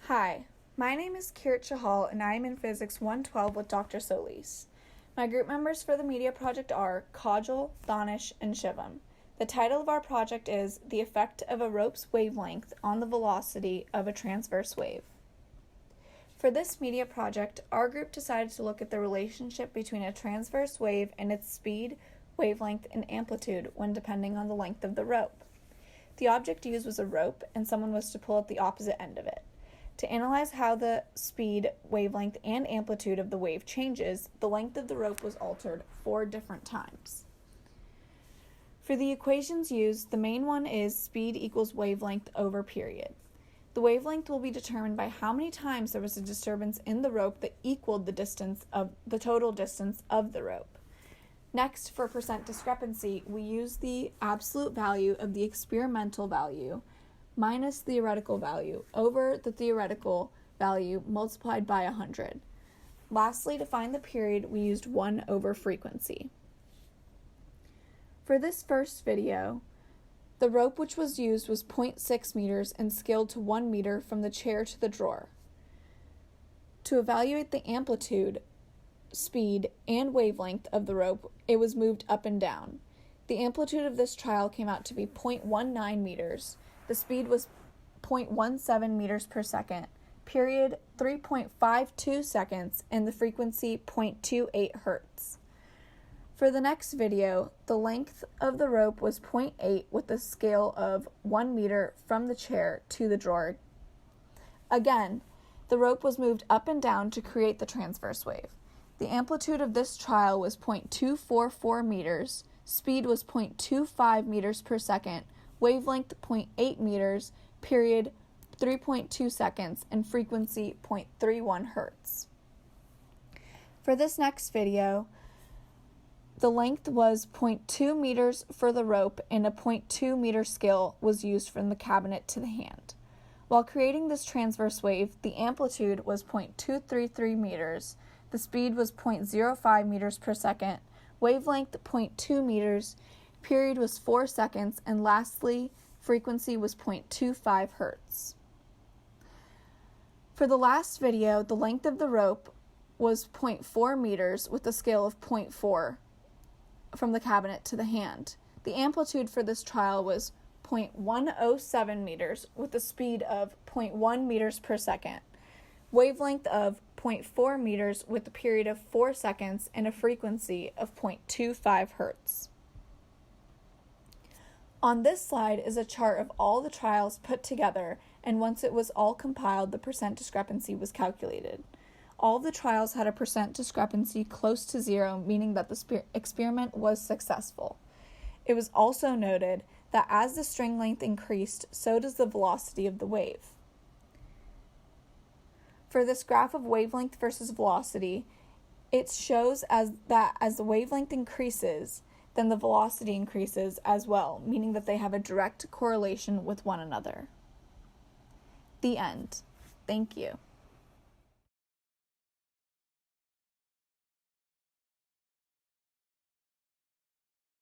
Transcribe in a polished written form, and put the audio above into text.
Hi, my name is Kirat Chahal and I am in Physics 112 with Dr. Solis. My group members for the media project are Kajal, Danish, and Shivam. The title of our project is The Effect of a Rope's Wavelength on the Velocity of a Transverse Wave. For this media project, our group decided to look at the relationship between a transverse wave and its speed, wavelength, and amplitude when depending on the length of the rope. The object used was a rope, and someone was to pull at the opposite end of it. To analyze how the speed, wavelength, and amplitude of the wave changes, the length of the rope was altered 4 different times. For the equations used, the main one is speed equals wavelength over period. The wavelength will be determined by how many times there was a disturbance in the rope that equaled the total distance of the rope. Next, for percent discrepancy, we use the absolute value of the experimental value minus theoretical value over the theoretical value multiplied by 100. Lastly, to find the period, we used 1 over frequency. For this first video, the rope which was used was 0.6 meters and scaled to 1 meter from the chair to the drawer. To evaluate the amplitude, speed, and wavelength of the rope, it was moved up and down. The amplitude of this trial came out to be 0.19 meters. The speed was 0.17 meters per second, period 3.52 seconds, and the frequency 0.28 hertz. For the next video, the length of the rope was 0.8 with a scale of 1 meter from the chair to the drawer. Again, the rope was moved up and down to create the transverse wave. The amplitude of this trial was 0.244 meters, speed was 0.25 meters per second, wavelength 0.8 meters, period 3.2 seconds, and frequency 0.31 hertz. For this next video, the length was 0.2 meters for the rope and a 0.2 meter scale was used from the cabinet to the hand. While creating this transverse wave, the amplitude was 0.233 meters, the speed was 0.05 meters per second, wavelength 0.2 meters, period was 4 seconds, and lastly, frequency was 0.25 hertz. For the last video, the length of the rope was 0.4 meters with a scale of 0.4 from the cabinet to the hand. The amplitude for this trial was 0.107 meters with a speed of 0.1 meters per second, wavelength of 0.4 meters with a period of 4 seconds, and a frequency of 0.25 hertz. On this slide is a chart of all the trials put together, and once it was all compiled, the percent discrepancy was calculated. All of the trials had a percent discrepancy close to 0, meaning that the experiment was successful. It was also noted that as the string length increased, so does the velocity of the wave. For this graph of wavelength versus velocity, it shows that as the wavelength increases, then the velocity increases as well, meaning that they have a direct correlation with one another. The end. Thank you.